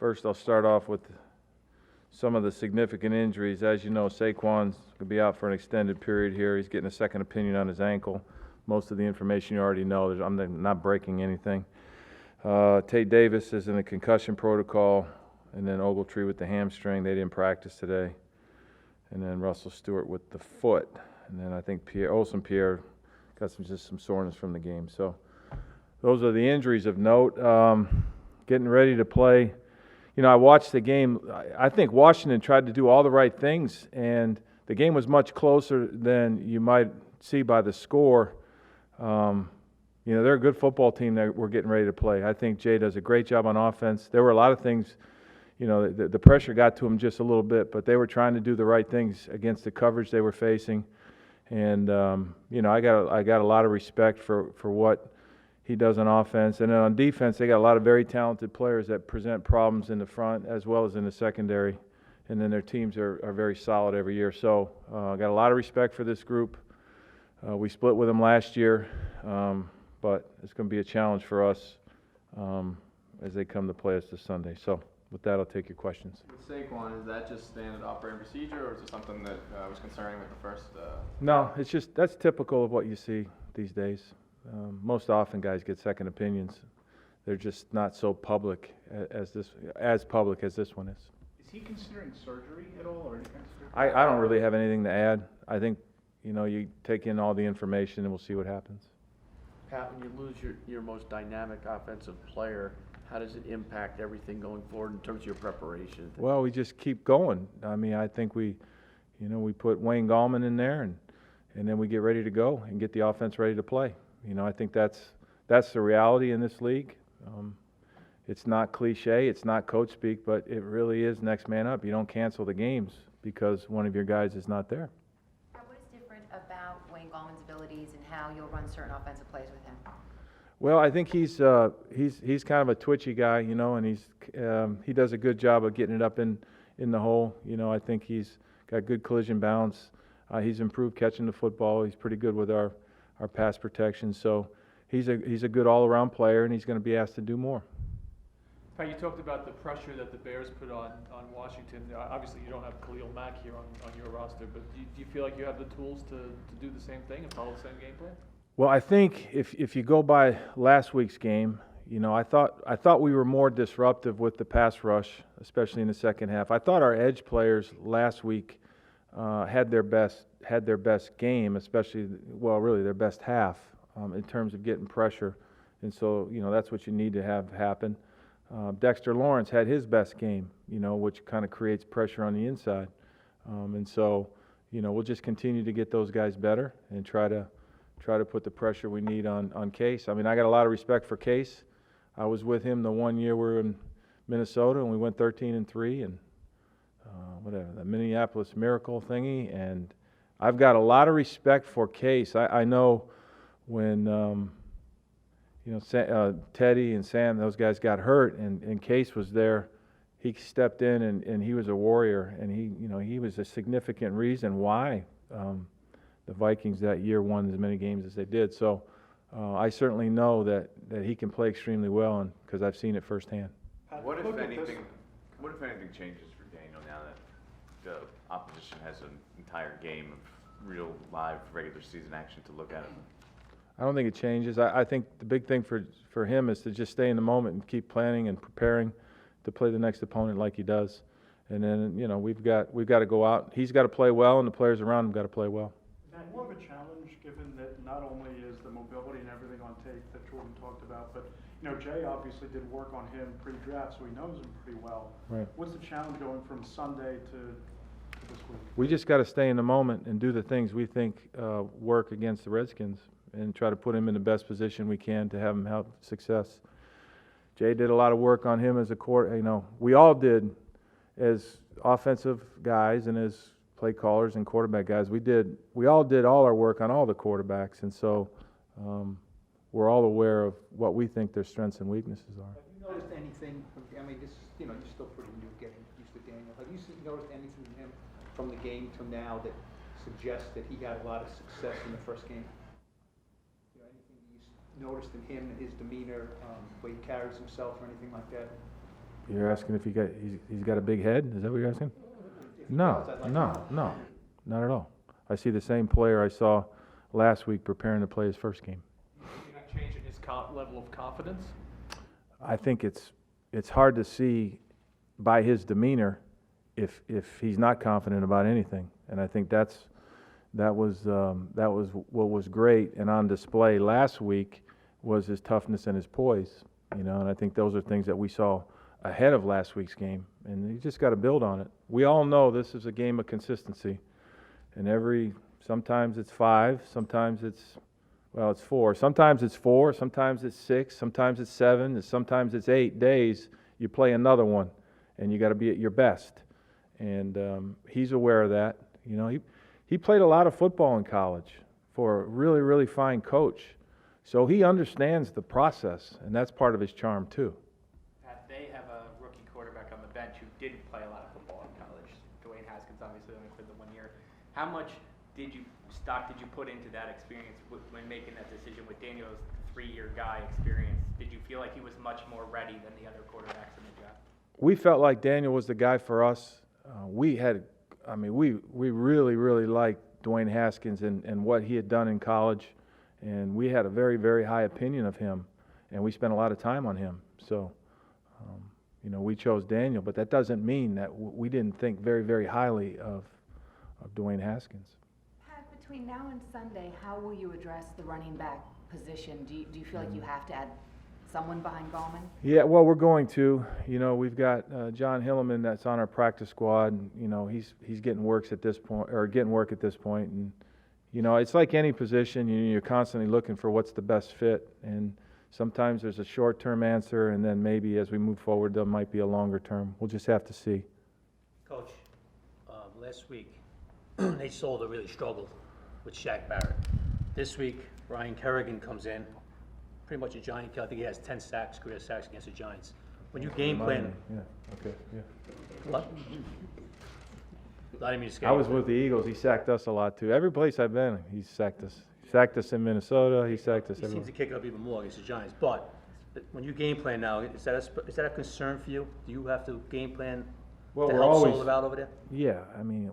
First, I'll start off with some of the significant injuries. As you know, Saquon's going to be out for an extended period here. He's getting a second opinion on his ankle. Most of the information you already know. I'm not breaking anything. Tate Davis is in a concussion protocol, and then Ogletree with the hamstring. They didn't practice today. And then Russell Stewart with the foot. And then I think Olsen Pierre got some soreness from the game. So those are the injuries of note. Getting ready to play. You know, I watched the game. I think Washington tried to do all the right things, and the game was much closer than you might see by the score. You know, they're a good football team that we're getting ready to play. I think Jay does a great job on offense. There were a lot of things, you know, the pressure got to them just a little bit, but they were trying to do the right things against the coverage they were facing. And, you know, I got a lot of respect for what he does on offense. And then on defense, they got a lot of very talented players that present problems in the front as well as in the secondary. And then their teams are very solid every year. So I got a lot of respect for this group. We split with them last year, but it's going to be a challenge for us as they come to play us this Sunday. So with that, I'll take your questions. With Saquon, is that just standard operating procedure, or is it something that was concerning with the first? No, it's just that's typical of what you see these days. Most often, guys get second opinions. They're just not so public as public as this one is. Is he considering surgery at all, or any kind of surgery? I don't really have anything to add. I think, you know, you take in all the information and we'll see what happens. Pat, when you lose your most dynamic offensive player, how does it impact everything going forward in terms of your preparation? Well, we just keep going. I mean, I think we put Wayne Gallman in there, and then we get ready to go and get the offense ready to play. You know, I think that's the reality in this league. It's not cliche, it's not coach speak, but it really is next man up. You don't cancel the games because one of your guys is not there. What is different about Wayne Gallman's abilities and how you'll run certain offensive plays with him? Well, I think he's kind of a twitchy guy, you know, and he does a good job of getting it up in the hole. You know, I think he's got good collision balance. He's improved catching the football. He's pretty good with our pass protection. So he's a good all-around player, and he's going to be asked to do more. Pat, you talked about the pressure that the Bears put on Washington. Obviously, you don't have Khalil Mack here on your roster, but do you feel like you have the tools to do the same thing and follow the same game plan? Well, I think if you go by last week's game, you know, I thought we were more disruptive with the pass rush, especially in the second half. I thought our edge players last week had their best game, especially, well, really their best half in terms of getting pressure. And so, you know, that's what you need to have happen. Dexter Lawrence had his best game, you know, which kind of creates pressure on the inside. And so, you know, we'll just continue to get those guys better and try to put the pressure we need on Case. I mean, I got a lot of respect for Case. I was with him the one year we were in Minnesota, and we went 13-3, and whatever, the Minneapolis Miracle thingy. And I've got a lot of respect for Case. I know when you know, Teddy and Sam, those guys got hurt, and Case was there. He stepped in, and he was a warrior, and he was a significant reason why the Vikings that year won as many games as they did. So I certainly know that he can play extremely well, and because I've seen it firsthand. What if anything changes for Daniel now that the opposition has an entire game of real live regular season action to look at? I don't think it changes. I think the big thing for him is to just stay in the moment and keep planning and preparing to play the next opponent like he does. And then, you know, we've got to go out. He's got to play well, and the players around him got to play well. Is that more of a challenge, given that not only is the mobility and everything on tape that Jordan talked about, but, you know, Jay obviously did work on him pre-draft, so he knows him pretty well. Right. What's the challenge going from Sunday to this week? We just got to stay in the moment and do the things we think work against the Redskins, and try to put him in the best position we can to have him have success. Jay did a lot of work on him as a quarterback. You know, we all did as offensive guys and as play callers and quarterback guys. We all did all our work on all the quarterbacks, and so we're all aware of what we think their strengths and weaknesses are. Have you noticed anything? I mean, this, you know, you're still pretty new getting used to Daniel. Have you noticed anything in him from the game to now that suggests that he had a lot of success in the first game? You know, anything you noticed in him and his demeanor, the way he carries himself, or anything like that? You're asking if he's got a big head? Is that what you're asking? No, not at all. I see the same player I saw last week preparing to play his first game. You're not changing his level of confidence? I think it's hard to see by his demeanor if he's not confident about anything, and I think that was what was great and on display last week was his toughness and his poise, and I think those are things that we saw ahead of last week's game, and you just got to build on it. We all know this is a game of consistency, and sometimes it's 5, sometimes it's 4, sometimes it's 4, sometimes it's 6, sometimes it's 7, sometimes it's 8 days. You play another one, and you got to be at your best, and he's aware of that. He played a lot of football in college for a really, really fine coach, so he understands the process, and that's part of his charm too. They have a rookie quarterback on the bench who didn't play a lot of football in college. Dwayne Haskins obviously only played the 1 year. How much stock did you put into that experience when making that decision with Daniel's 3-year guy experience? Did you feel like he was much more ready than the other quarterbacks in the draft? We felt like Daniel was the guy for us. We really, really liked Dwayne Haskins and what he had done in college, and we had a very, very high opinion of him, and we spent a lot of time on him. So, we chose Daniel, but that doesn't mean that we didn't think very, very highly of Dwayne Haskins. Pat, between now and Sunday, how will you address the running back position? Do you feel like you have to add someone behind Gallman? Yeah, well, we're going to. We've got John Hilleman that's on our practice squad. And, he's getting work at this point, and it's like any position. You're constantly looking for what's the best fit, and sometimes there's a short-term answer, and then maybe as we move forward, there might be a longer term. We'll just have to see. Coach, last week Nate Solder really struggled with Shaq Barrett. This week, Ryan Kerrigan comes in, pretty much a Giant kill. I think he has 10 career sacks against the Giants. When you game plan, what? I didn't mean to scare I you. was with the Eagles. He sacked us a lot too. Every place I've been, he's sacked us. He sacked us in Minnesota. He sacked us He everywhere. seems to kick it up even more against the Giants. But when you game plan now, is that a concern for you? Do you have to game plan Well, to we're help always, Solder out over there? Yeah,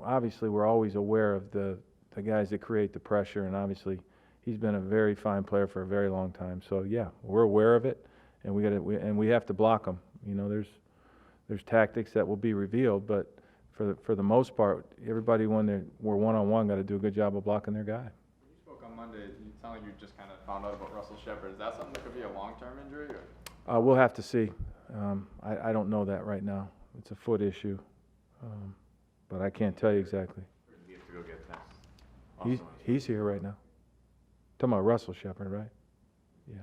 obviously we're always aware of the guys that create the pressure, and obviously he's been a very fine player for a very long time. So yeah, we're aware of it, and we have to block them. There's tactics that will be revealed, but for the most part, everybody when we're one-on-one got to do a good job of blocking their guy. You spoke on Monday. You sound like you just kind of found out about Russell Shepard. Is that something that could be a long-term injury? Or? We'll have to see. I don't know that right now. It's a foot issue, but I can't tell you exactly. You have to go get tests. He's here right now. Talking about Russell Shepard, right? Yeah.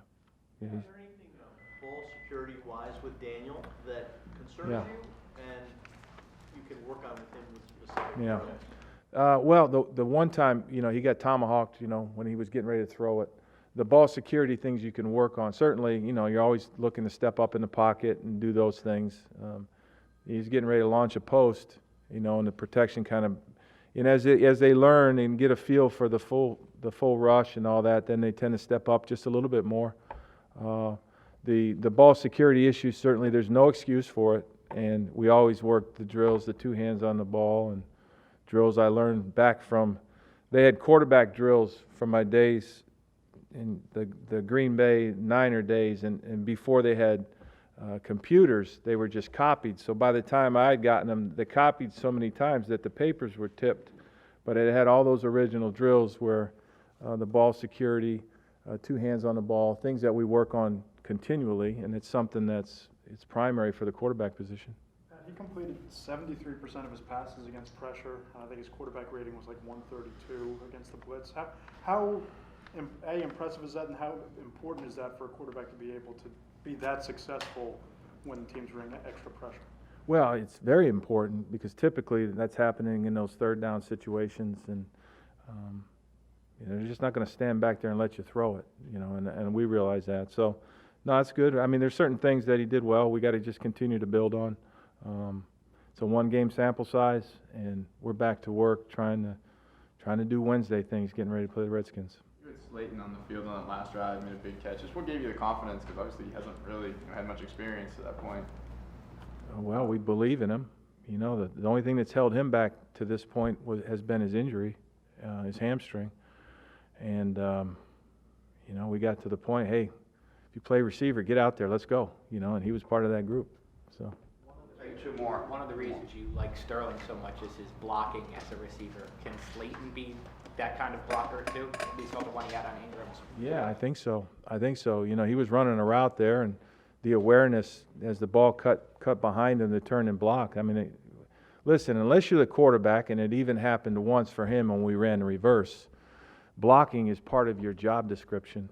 Is there anything ball security-wise with Daniel that concerns Yeah. you, and you can work on with him with specific Yeah. projects? Well, the one time, he got tomahawked, when he was getting ready to throw it. The ball security things you can work on. Certainly, you're always looking to step up in the pocket and do those things. He's getting ready to launch a post, and the protection kind of, as they learn and get a feel for the full rush and all that, then they tend to step up just a little bit more. The ball security issue, certainly there's no excuse for it, and we always work the drills, the 2 hands on the ball, and drills I learned back from. They had quarterback drills from my days in the Green Bay Niner days, and before they had computers, they were just copied. So by the time I had gotten them, they copied so many times that the papers were tipped. But it had all those original drills where the ball security, 2 hands on the ball, things that we work on continually, and it's something it's primary for the quarterback position. He completed 73% of his passes against pressure. I think his quarterback rating was like 132 against the blitz. How impressive is that, and how important is that for a quarterback to be able to be that successful when teams bring extra pressure? Well, it's very important because typically that's happening in those 3rd down situations, and they're just not going to stand back there and let you throw it, and we realize that. So, no, that's good. There's certain things that he did well. We got to just continue to build on. It's a 1-game sample size, and we're back to work trying to do Wednesday things, getting ready to play the Redskins. You had Slayton on the field on that last drive, made a big catch. Just what gave you the confidence? Because obviously he hasn't really had much experience at that point. Well, we believe in him. You know, the only thing that's held him back to this point has been his injury, his hamstring. And, you know, we got to the point, hey, if you play receiver, get out there, let's go. You know, and he was part of that group. So. Two more. One of the reasons you like Sterling so much is his blocking as a receiver. Can Slayton be that kind of blocker too? We saw the one he had on Ingram's. Yeah, I think so. I think so. You know, he was running a route there, and the awareness as the ball cut behind him to turn and block. I mean, listen, unless you're the quarterback, and it even happened once for him when we ran the reverse, blocking is part of your job description.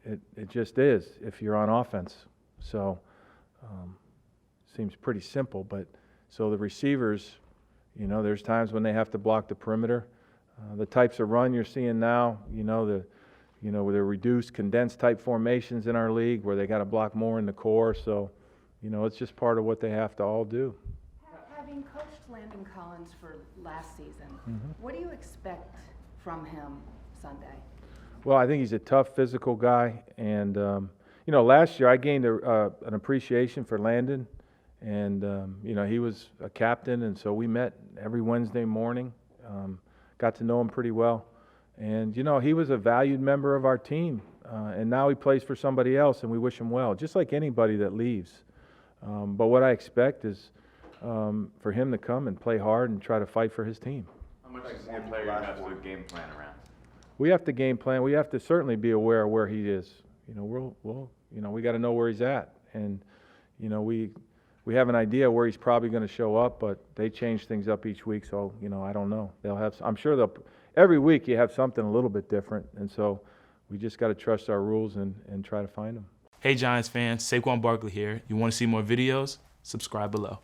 It just is if you're on offense. So, seems pretty simple, but so the receivers, you know, there's times when they have to block the perimeter. The types of run you're seeing now, with the reduced, condensed type formations in our league where they got to block more in the core. So, you know, it's just part of what they have to all do. Having coached Landon Collins for last season, what do you expect from him Sunday? Well, I think he's a tough, physical guy. And, you know, last year I gained an appreciation for Landon. And, you know, he was a captain, and so we met every Wednesday morning, got to know him pretty well. And, you know, he was a valued member of our team, and now he plays for somebody else, and we wish him well, just like anybody that leaves. But what I expect is for him to come and play hard and try to fight for his team. How much is a player you have to game plan around? We have to game plan. We have to certainly be aware of where he is. You know, we got to know where he's at. And, you know, we have an idea where he's probably going to show up, but they change things up each week, so, you know, I don't know. I'm sure every week you have something a little bit different, and so we just got to trust our rules and try to find them. Hey Giants fans, Saquon Barkley here. You want to see more videos? Subscribe below.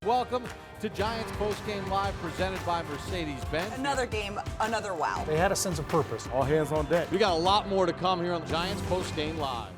Welcome to Giants Postgame Live, presented by Mercedes-Benz. Another game, another wow. They had a sense of purpose. All hands on deck. We got a lot more to come here on Giants Postgame Live.